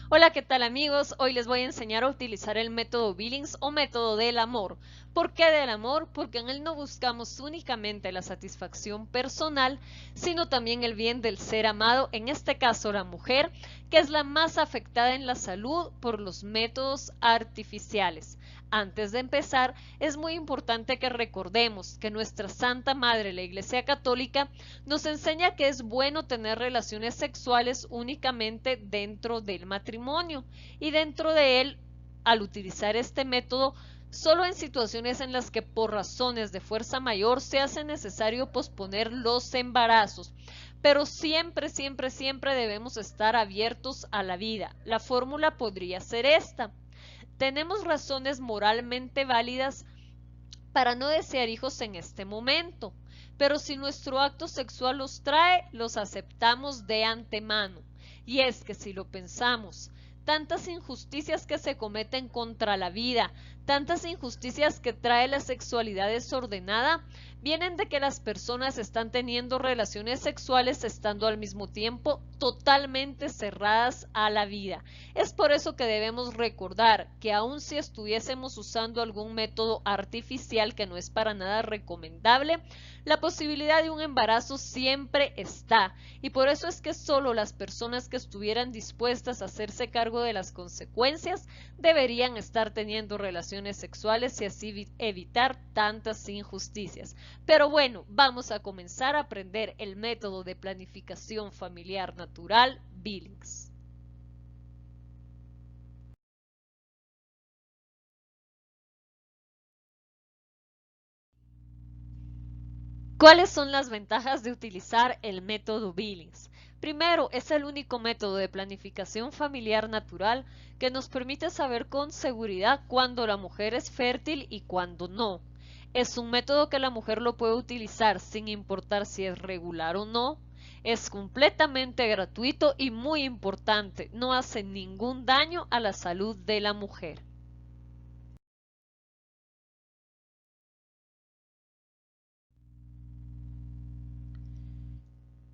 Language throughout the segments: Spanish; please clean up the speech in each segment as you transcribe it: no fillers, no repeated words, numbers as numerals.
Hola, ¿qué tal amigos? Hoy les voy a enseñar a utilizar el método Billings o método del amor. ¿Por qué del amor? Porque en él no buscamos únicamente la satisfacción personal, sino también el bien del ser amado, en este caso la mujer, que es la más afectada en la salud por los métodos artificiales. Antes de empezar, es muy importante que recordemos que nuestra Santa Madre, la Iglesia Católica, nos enseña que es bueno tener relaciones sexuales únicamente dentro del matrimonio y dentro de él, al utilizar este método, solo en situaciones en las que por razones de fuerza mayor se hace necesario posponer los embarazos. Pero siempre debemos estar abiertos a la vida. La fórmula podría ser esta: tenemos razones moralmente válidas para no desear hijos en este momento, pero si nuestro acto sexual los trae, los aceptamos de antemano. Y es que si lo pensamos, tantas injusticias que se cometen contra la vida, tantas injusticias que trae la sexualidad desordenada, vienen de que las personas están teniendo relaciones sexuales estando al mismo tiempo totalmente cerradas a la vida. Es por eso que debemos recordar que aun si estuviésemos usando algún método artificial que no es para nada recomendable, la posibilidad de un embarazo siempre está, y por eso es que solo las personas que estuvieran dispuestas a hacerse cargo de las consecuencias deberían estar teniendo relaciones sexuales y así evitar tantas injusticias. Pero bueno, vamos a comenzar a aprender el método de planificación familiar natural Billings. ¿Cuáles son las ventajas de utilizar el método Billings? Primero, es el único método de planificación familiar natural que nos permite saber con seguridad cuándo la mujer es fértil y cuándo no. Es un método que la mujer lo puede utilizar sin importar si es regular o no. Es completamente gratuito y muy importante, no hace ningún daño a la salud de la mujer.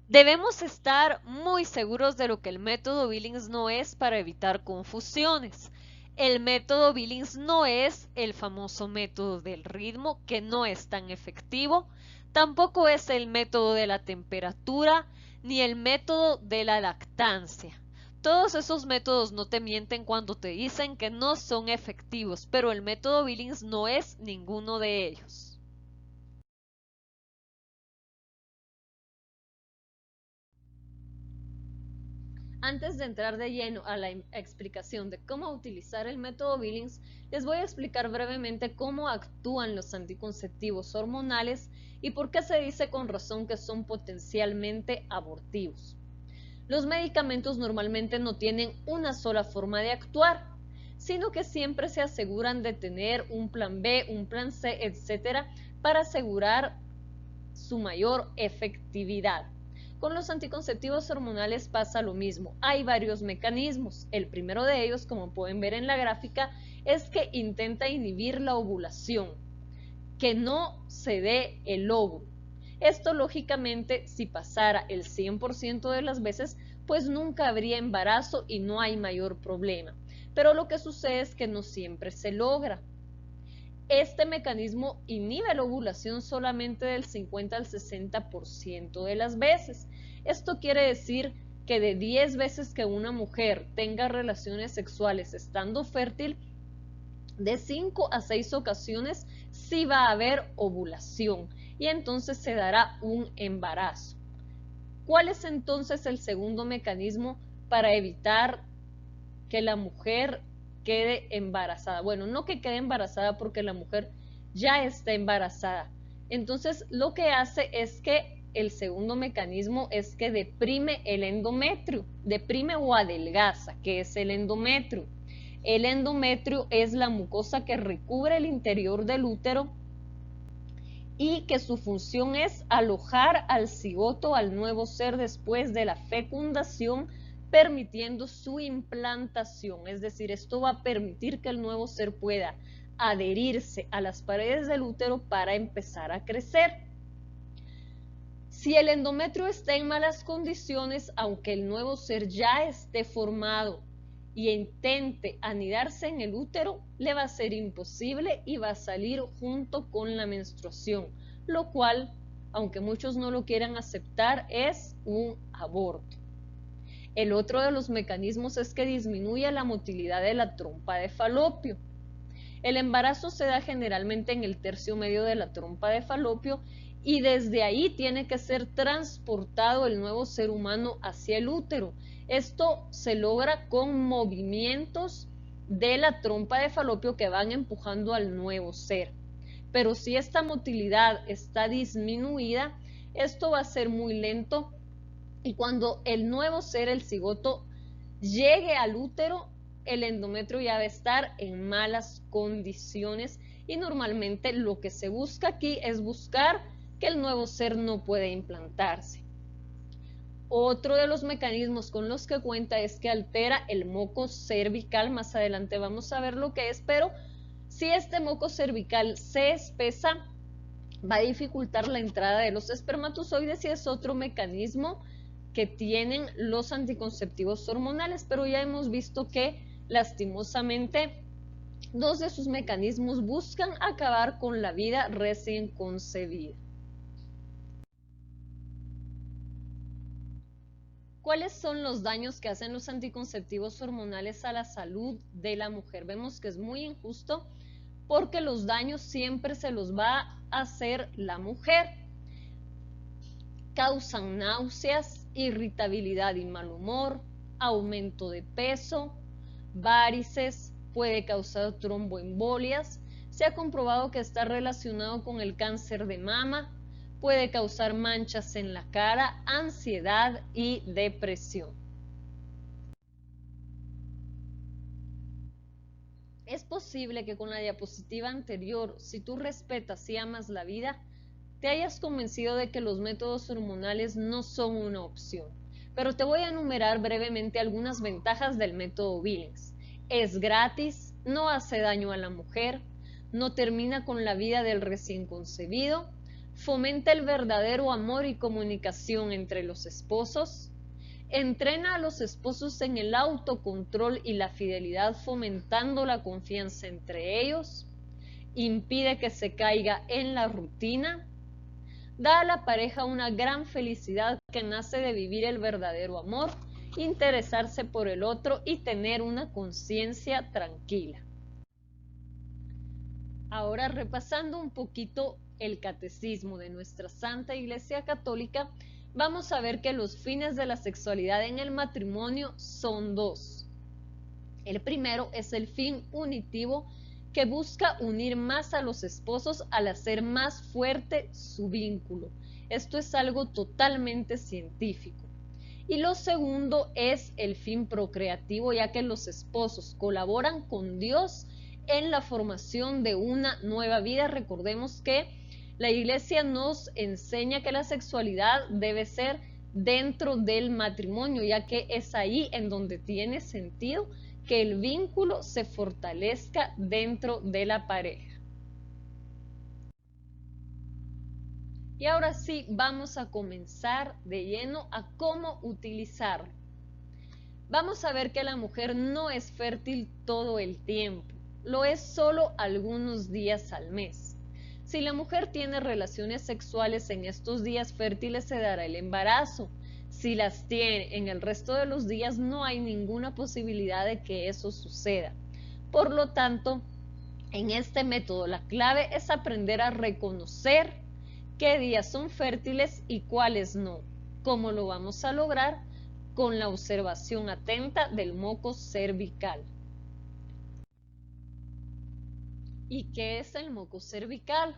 Debemos estar muy seguros de lo que el método Billings no es para evitar confusiones. El método Billings no es el famoso método del ritmo, que no es tan efectivo. Tampoco es el método de la temperatura, ni el método de la lactancia. Todos esos métodos no te mienten cuando te dicen que no son efectivos, pero el método Billings no es ninguno de ellos. Antes de entrar de lleno a la explicación de cómo utilizar el método Billings, les voy a explicar brevemente cómo actúan los anticonceptivos hormonales y por qué se dice con razón que son potencialmente abortivos. Los medicamentos normalmente no tienen una sola forma de actuar, sino que siempre se aseguran de tener un plan B, un plan C, etcétera, para asegurar su mayor efectividad. Con los anticonceptivos hormonales pasa lo mismo. Hay varios mecanismos. El primero de ellos, como pueden ver en la gráfica, es que intenta inhibir la ovulación, que no se dé el óvulo. Esto lógicamente, si pasara el 100% de las veces, pues nunca habría embarazo y no hay mayor problema. Pero lo que sucede es que no siempre se logra. Este mecanismo inhibe la ovulación solamente del 50 al 60% de las veces. Esto quiere decir que de 10 veces que una mujer tenga relaciones sexuales estando fértil, de 5 a 6 ocasiones sí va a haber ovulación y entonces se dará un embarazo. ¿Cuál es entonces el segundo mecanismo para evitar que la mujer quede embarazada? Bueno, no que quede embarazada porque la mujer ya está embarazada. Entonces, lo que hace es que el segundo mecanismo es que deprime el endometrio, deprime o adelgaza, que es el endometrio. El endometrio es la mucosa que recubre el interior del útero y que su función es alojar al cigoto, al nuevo ser después de la fecundación, permitiendo su implantación. Es decir, esto va a permitir que el nuevo ser pueda adherirse a las paredes del útero para empezar a crecer. Si el endometrio está en malas condiciones, aunque el nuevo ser ya esté formado y intente anidarse en el útero, le va a ser imposible y va a salir junto con la menstruación, lo cual, aunque muchos no lo quieran aceptar, es un aborto. El otro de los mecanismos es que disminuye la motilidad de la trompa de falopio. El embarazo se da generalmente en el tercio medio de la trompa de falopio y desde ahí tiene que ser transportado el nuevo ser humano hacia el útero. Esto se logra con movimientos de la trompa de falopio que van empujando al nuevo ser. Pero si esta motilidad está disminuida, esto va a ser muy lento y cuando el nuevo ser, el cigoto, llegue al útero, el endometrio ya va a estar en malas condiciones y normalmente lo que se busca aquí es buscar que el nuevo ser no puede implantarse. Otro de los mecanismos con los que cuenta es que altera el moco cervical. Más adelante vamos a ver lo que es, pero si este moco cervical se espesa, va a dificultar la entrada de los espermatozoides y es otro mecanismo que tienen los anticonceptivos hormonales, pero ya hemos visto que lastimosamente dos de sus mecanismos buscan acabar con la vida recién concebida. ¿Cuáles son los daños que hacen los anticonceptivos hormonales a la salud de la mujer? Vemos que es muy injusto porque los daños siempre se los va a hacer la mujer. Causan náuseas, irritabilidad y mal humor, aumento de peso, varices, puede causar tromboembolias. Se ha comprobado que está relacionado con el cáncer de mama, puede causar manchas en la cara, ansiedad y depresión. Es posible que con la diapositiva anterior, si tú respetas y amas la vida, te hayas convencido de que los métodos hormonales no son una opción. Pero te voy a enumerar brevemente algunas ventajas del método Billings. Es gratis, no hace daño a la mujer, no termina con la vida del recién concebido, fomenta el verdadero amor y comunicación entre los esposos, entrena a los esposos en el autocontrol y la fidelidad fomentando la confianza entre ellos, impide que se caiga en la rutina, da a la pareja una gran felicidad que nace de vivir el verdadero amor, interesarse por el otro y tener una conciencia tranquila. Ahora, repasando un poquito el catecismo de nuestra Santa Iglesia Católica, vamos a ver que los fines de la sexualidad en el matrimonio son dos. El primero es el fin unitivo que busca unir más a los esposos al hacer más fuerte su vínculo. Esto es algo totalmente científico. Y lo segundo es el fin procreativo, ya que los esposos colaboran con Dios en la formación de una nueva vida. Recordemos que la Iglesia nos enseña que la sexualidad debe ser dentro del matrimonio, ya que es ahí en donde tiene sentido que el vínculo se fortalezca dentro de la pareja. Y ahora sí, vamos a comenzar de lleno a cómo utilizarlo. Vamos a ver que la mujer no es fértil todo el tiempo, lo es solo algunos días al mes. Si la mujer tiene relaciones sexuales en estos días fértiles, se dará el embarazo. Si las tiene en el resto de los días, no hay ninguna posibilidad de que eso suceda. Por lo tanto, en este método la clave es aprender a reconocer qué días son fértiles y cuáles no. ¿Cómo lo vamos a lograr? Con la observación atenta del moco cervical. ¿Y qué es el moco cervical?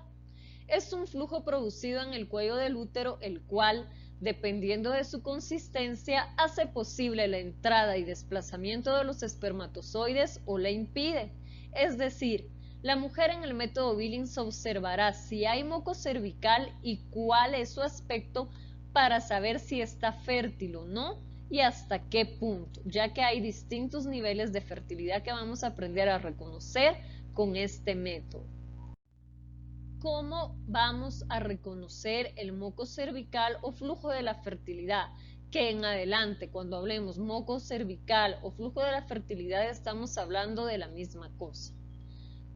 Es un flujo producido en el cuello del útero, el cual, dependiendo de su consistencia, hace posible la entrada y desplazamiento de los espermatozoides o la impide. Es decir, la mujer en el método Billings observará si hay moco cervical y cuál es su aspecto para saber si está fértil o no y hasta qué punto, ya que hay distintos niveles de fertilidad que vamos a aprender a reconocer con este método. ¿Cómo vamos a reconocer el moco cervical o flujo de la fertilidad? que en adelante, cuando hablemos moco cervical o flujo de la fertilidad, estamos hablando de la misma cosa.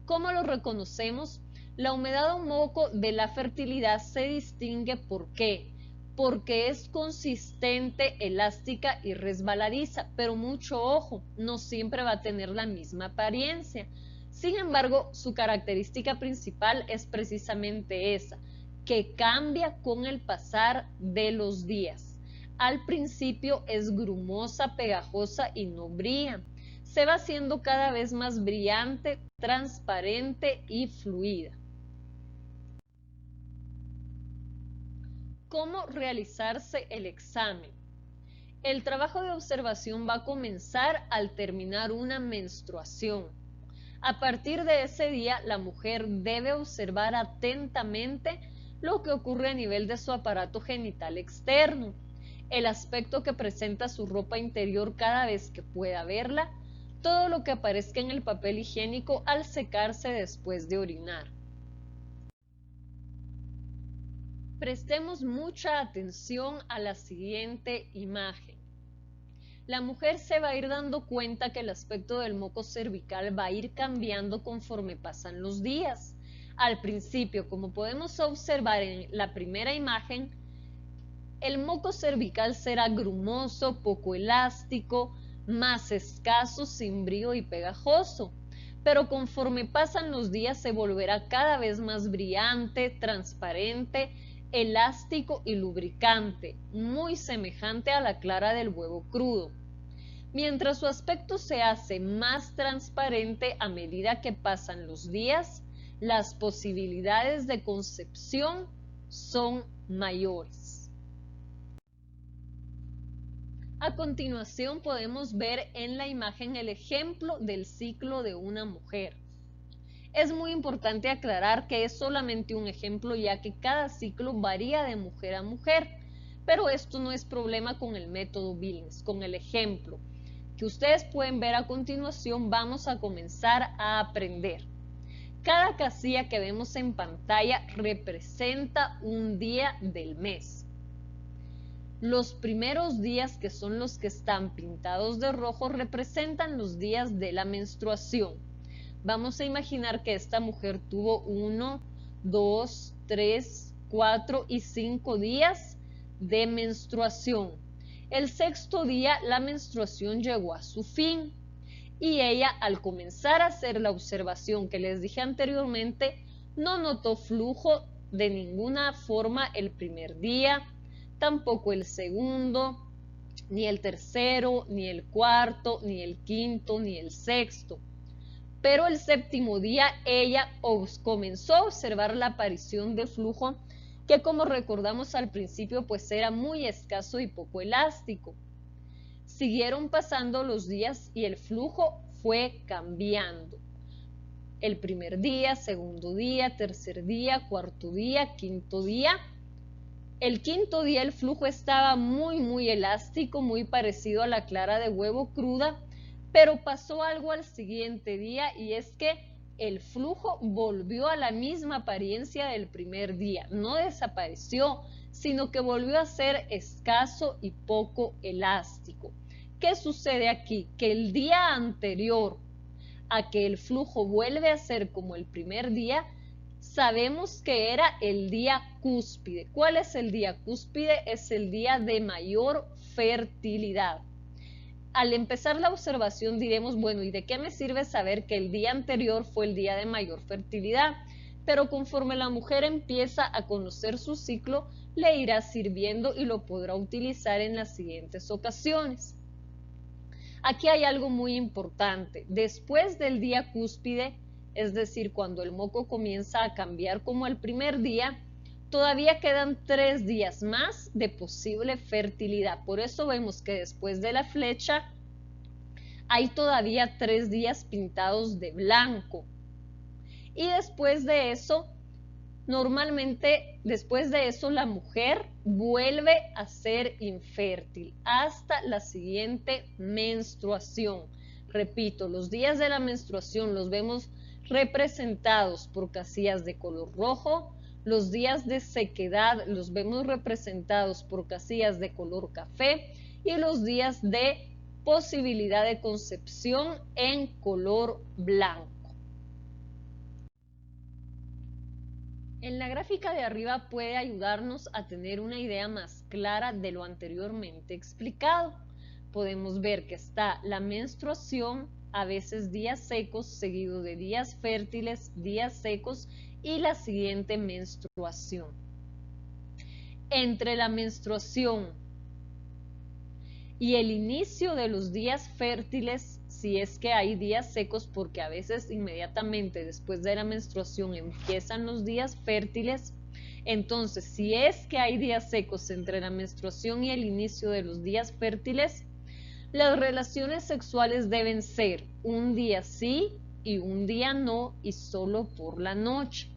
¿Cómo lo reconocemos? La humedad o moco de la fertilidad se distingue ¿por qué? Porque es consistente, elástica y resbaladiza, pero mucho ojo, no siempre va a tener la misma apariencia. Sin embargo, su característica principal es precisamente esa, que cambia con el pasar de los días. Al principio es grumosa, pegajosa y no brilla. Se va haciendo cada vez más brillante, transparente y fluida. ¿Cómo realizarse el examen? El trabajo de observación va a comenzar al terminar una menstruación. A partir de ese día, la mujer debe observar atentamente lo que ocurre a nivel de su aparato genital externo, el aspecto que presenta su ropa interior cada vez que pueda verla, todo lo que aparezca en el papel higiénico al secarse después de orinar. Prestemos mucha atención a la siguiente imagen. La mujer se va a ir dando cuenta que el aspecto del moco cervical va a ir cambiando conforme pasan los días. Al principio, como podemos observar en la primera imagen, el moco cervical será grumoso, poco elástico, más escaso, sin brillo y pegajoso. Pero conforme pasan los días se volverá cada vez más brillante, transparente, elástico y lubricante, muy semejante a la clara del huevo crudo. Mientras su aspecto se hace más transparente a medida que pasan los días, las posibilidades de concepción son mayores. A continuación podemos ver en la imagen el ejemplo del ciclo de una mujer. Es muy importante aclarar que es solamente un ejemplo, ya que cada ciclo varía de mujer a mujer, pero esto no es problema con el método Billings. Con el ejemplo que ustedes pueden ver a continuación vamos a comenzar a aprender. Cada casilla que vemos en pantalla representa un día del mes. Los primeros días, que son los que están pintados de rojo, representan los días de la menstruación. Vamos a imaginar que esta mujer tuvo 1, 2, 3, 4 y 5 días de menstruación. El sexto día la menstruación llegó a su fin y ella, al comenzar a hacer la observación que les dije anteriormente, no notó flujo de ninguna forma el primer día, tampoco el segundo, ni el tercero, ni el cuarto, ni el quinto, ni el sexto. Pero el séptimo día ella comenzó a observar la aparición de flujo que, como recordamos al principio, pues era muy escaso y poco elástico. Siguieron pasando los días y el flujo fue cambiando. El primer día, segundo día, tercer día, cuarto día, quinto día. El quinto día el flujo estaba muy elástico, muy parecido a la clara de huevo cruda, pero pasó algo al siguiente día y es que el flujo volvió a la misma apariencia del primer día. No desapareció, sino que volvió a ser escaso y poco elástico. ¿Qué sucede aquí? Que el día anterior a que el flujo vuelve a ser como el primer día, sabemos que era el día cúspide. ¿Cuál es el día cúspide? Es el día de mayor fertilidad. Al empezar la observación diremos, bueno, ¿y de qué me sirve saber que el día anterior fue el día de mayor fertilidad? Pero conforme la mujer empieza a conocer su ciclo, le irá sirviendo y lo podrá utilizar en las siguientes ocasiones. Aquí hay algo muy importante. Después del día cúspide, es decir, cuando el moco comienza a cambiar como el primer día, todavía quedan 3 días más de posible fertilidad. Por eso vemos que después de la flecha hay todavía 3 días pintados de blanco. Y después de eso, normalmente después de eso la mujer vuelve a ser infértil hasta la siguiente menstruación. Repito, los días de la menstruación los vemos representados por casillas de color rojo, Los días de sequedad los vemos representados por casillas de color café y los días de posibilidad de concepción en color blanco. En la gráfica de arriba puede ayudarnos a tener una idea más clara de lo anteriormente explicado. Podemos ver que está la menstruación, a veces días secos, seguido de días fértiles, días secos y la siguiente menstruación. Entre la menstruación y el inicio de los días fértiles, si es que hay días secos, porque a veces inmediatamente después de la menstruación empiezan los días fértiles, entonces si es que hay días secos entre la menstruación y el inicio de los días fértiles, las relaciones sexuales deben ser un día sí y un día no y solo por la noche.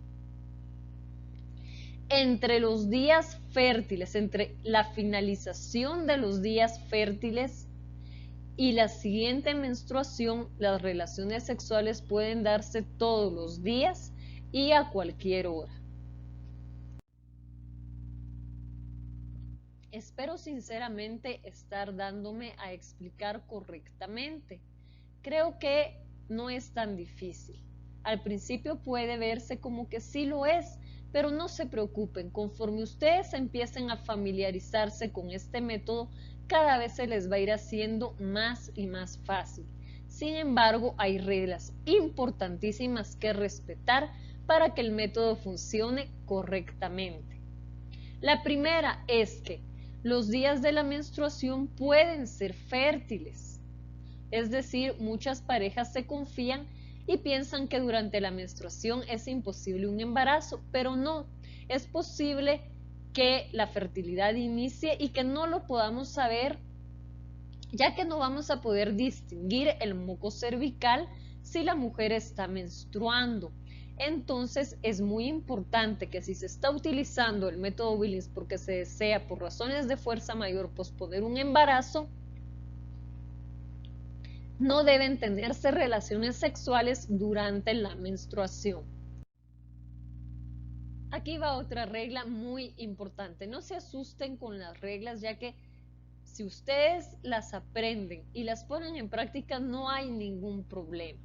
Entre los días fértiles, entre la finalización de los días fértiles y la siguiente menstruación, las relaciones sexuales pueden darse todos los días y a cualquier hora. Espero sinceramente estar dándome a explicar correctamente. Creo que no es tan difícil. Al principio puede verse como que sí lo es, pero no se preocupen, conforme ustedes empiecen a familiarizarse con este método, cada vez se les va a ir haciendo más y más fácil. Sin embargo, hay reglas importantísimas que respetar para que el método funcione correctamente. La primera es que los días de la menstruación pueden ser fértiles. Es decir, muchas parejas se confían y piensan que durante la menstruación es imposible un embarazo, pero no, es posible que la fertilidad inicie y que no lo podamos saber, ya que no vamos a poder distinguir el moco cervical si la mujer está menstruando. Entonces es muy importante que si se está utilizando el método Billings porque se desea por razones de fuerza mayor posponer un embarazo, no deben tenerse relaciones sexuales durante la menstruación. Aquí va otra regla muy importante. No se asusten con las reglas, ya que si ustedes las aprenden y las ponen en práctica, no hay ningún problema.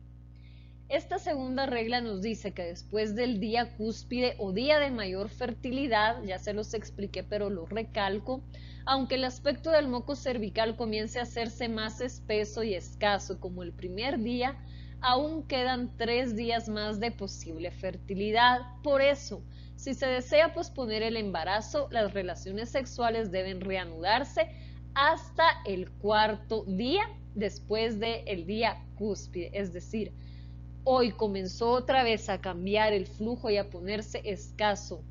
Esta segunda regla nos dice que después del día cúspide o día de mayor fertilidad, ya se los expliqué, pero lo recalco, aunque el aspecto del moco cervical comience a hacerse más espeso y escaso como el primer día, aún quedan 3 días más de posible fertilidad. Por eso, si se desea posponer el embarazo, las relaciones sexuales deben reanudarse hasta el 4.º día después del día cúspide, es decir, hoy comenzó otra vez a cambiar el flujo y a ponerse escaso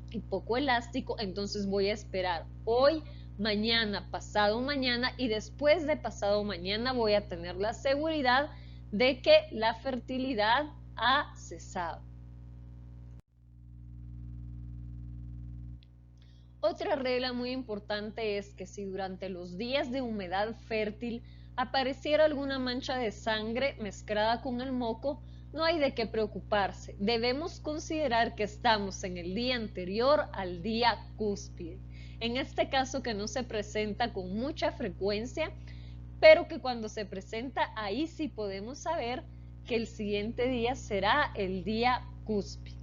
y poco elástico, entonces voy a esperar hoy, mañana, pasado mañana y después de pasado mañana voy a tener la seguridad de que la fertilidad ha cesado. Otra regla muy importante es que si durante los días de humedad fértil apareciera alguna mancha de sangre mezclada con el moco, no hay de qué preocuparse. Debemos considerar que estamos en el día anterior al día cúspide. En este caso que no se presenta con mucha frecuencia, pero que cuando se presenta ahí sí podemos saber que el siguiente día será el día cúspide.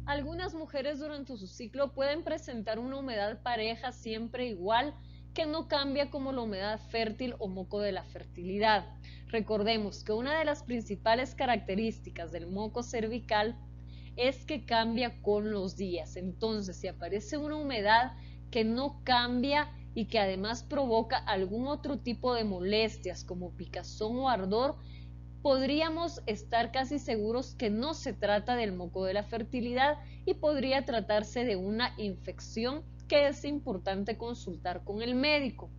Algunas mujeres durante su ciclo pueden presentar una humedad pareja siempre igual, que no cambia como la humedad fértil o moco de la fertilidad. Recordemos que una de las principales características del moco cervical es que cambia con los días. Entonces, si aparece una humedad que no cambia y que además provoca algún otro tipo de molestias como picazón o ardor, podríamos estar casi seguros que no se trata del moco de la fertilidad y podría tratarse de una infección que es importante consultar con el médico.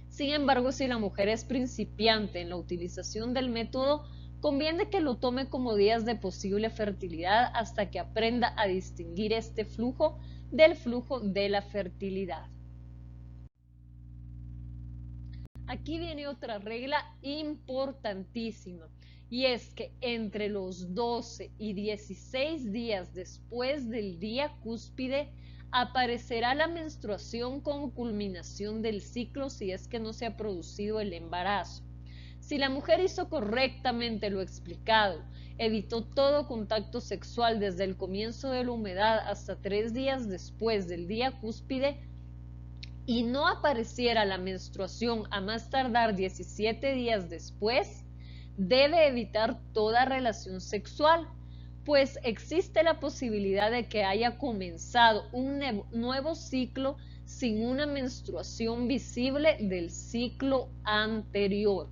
Sin embargo, si la mujer es principiante en la utilización del método, conviene que lo tome como días de posible fertilidad hasta que aprenda a distinguir este flujo del flujo de la fertilidad. Aquí viene otra regla importantísima y es que entre los 12 y 16 días después del día cúspide aparecerá la menstruación como culminación del ciclo si es que no se ha producido el embarazo. Si la mujer hizo correctamente lo explicado, evitó todo contacto sexual desde el comienzo de la humedad hasta 3 días después del día cúspide y no apareciera la menstruación a más tardar 17 días después, debe evitar toda relación sexual, pues existe la posibilidad de que haya comenzado un nuevo ciclo sin una menstruación visible del ciclo anterior.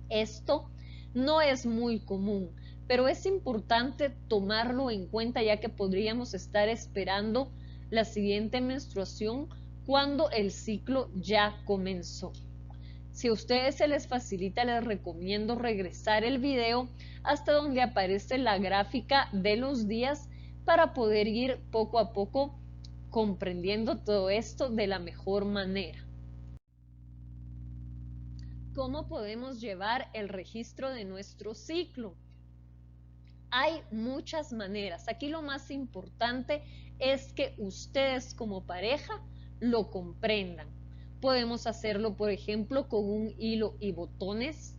Esto no es muy común, pero es importante tomarlo en cuenta ya que podríamos estar esperando la siguiente menstruación cuando el ciclo ya comenzó. Si a ustedes se les facilita, les recomiendo regresar el video hasta donde aparece la gráfica de los días para poder ir poco a poco comprendiendo todo esto de la mejor manera. ¿Cómo podemos llevar el registro de nuestro ciclo? Hay muchas maneras. Aquí lo más importante es que ustedes como pareja lo comprendan. Podemos hacerlo, por ejemplo, con un hilo y botones.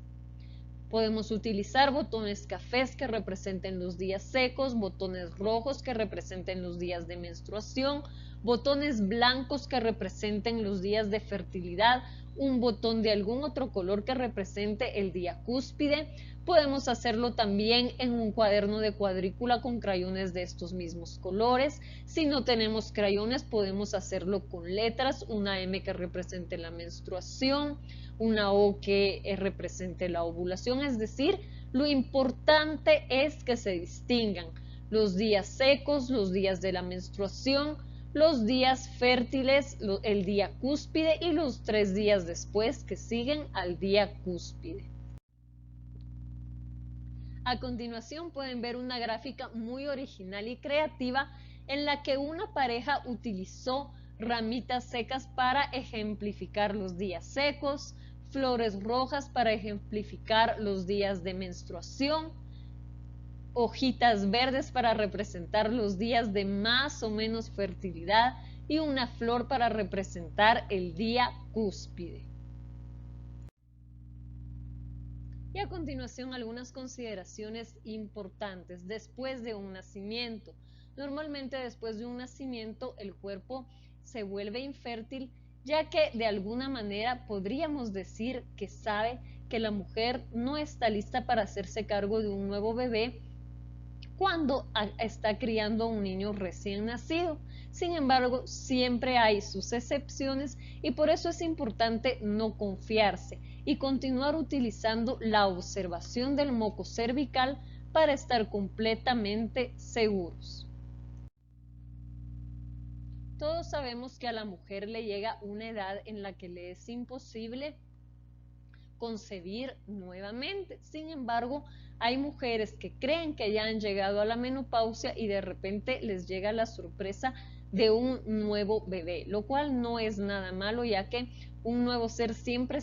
Podemos utilizar botones cafés que representen los días secos, botones rojos que representen los días de menstruación, botones blancos que representen los días de fertilidad, un botón de algún otro color que represente el día cúspide. Podemos hacerlo también en un cuaderno de cuadrícula con crayones de estos mismos colores. Si no tenemos crayones, podemos hacerlo con letras, una M que represente la menstruación, una O que represente la ovulación, es decir, lo importante es que se distingan los días secos, los días de la menstruación, los días fértiles, el día cúspide y los 3 días después que siguen al día cúspide. A continuación pueden ver una gráfica muy original y creativa en la que una pareja utilizó ramitas secas para ejemplificar los días secos, flores rojas para ejemplificar los días de menstruación, hojitas verdes para representar los días de más o menos fertilidad y una flor para representar el día cúspide. Y a continuación algunas consideraciones importantes después de un nacimiento. Normalmente después de un nacimiento el cuerpo se vuelve infértil, ya que de alguna manera podríamos decir que sabe que la mujer no está lista para hacerse cargo de un nuevo bebé cuando está criando a un niño recién nacido. Sin embargo, siempre hay sus excepciones y por eso es importante no confiarse y continuar utilizando la observación del moco cervical para estar completamente seguros. Todos sabemos que a la mujer le llega una edad en la que le es imposible concebir nuevamente. Sin embargo, hay mujeres que creen que ya han llegado a la menopausia y de repente les llega la sorpresa de un nuevo bebé, lo cual no es nada malo, ya que un nuevo ser siempre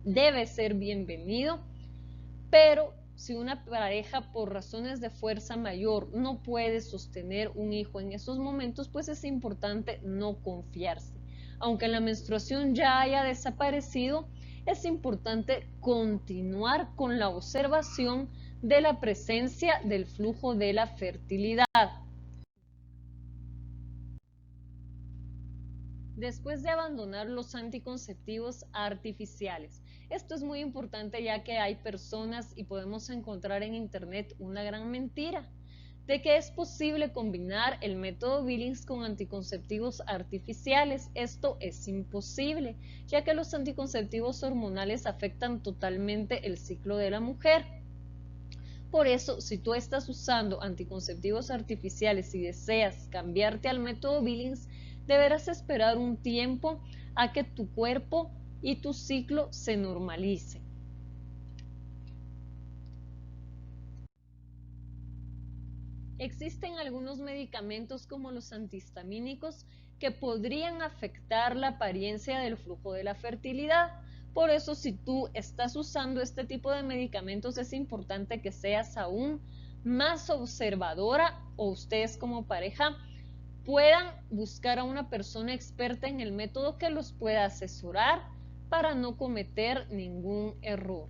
debe ser bienvenido, pero si una pareja por razones de fuerza mayor no puede sostener un hijo en esos momentos, pues es importante no confiarse. Aunque la menstruación ya haya desaparecido, es importante continuar con la observación de la presencia del flujo de la fertilidad. Después de abandonar los anticonceptivos artificiales. Esto es muy importante ya que hay personas y podemos encontrar en internet una gran mentira de que es posible combinar el método Billings con anticonceptivos artificiales. Esto es imposible, ya que los anticonceptivos hormonales afectan totalmente el ciclo de la mujer. Por eso, si tú estás usando anticonceptivos artificiales y deseas cambiarte al método Billings, deberás esperar un tiempo a que tu cuerpo y tu ciclo se normalicen. Existen algunos medicamentos como los antihistamínicos que podrían afectar la apariencia del flujo de la fertilidad. Por eso, si tú estás usando este tipo de medicamentos, es importante que seas aún más observadora, o ustedes como pareja puedan buscar a una persona experta en el método que los pueda asesorar para no cometer ningún error.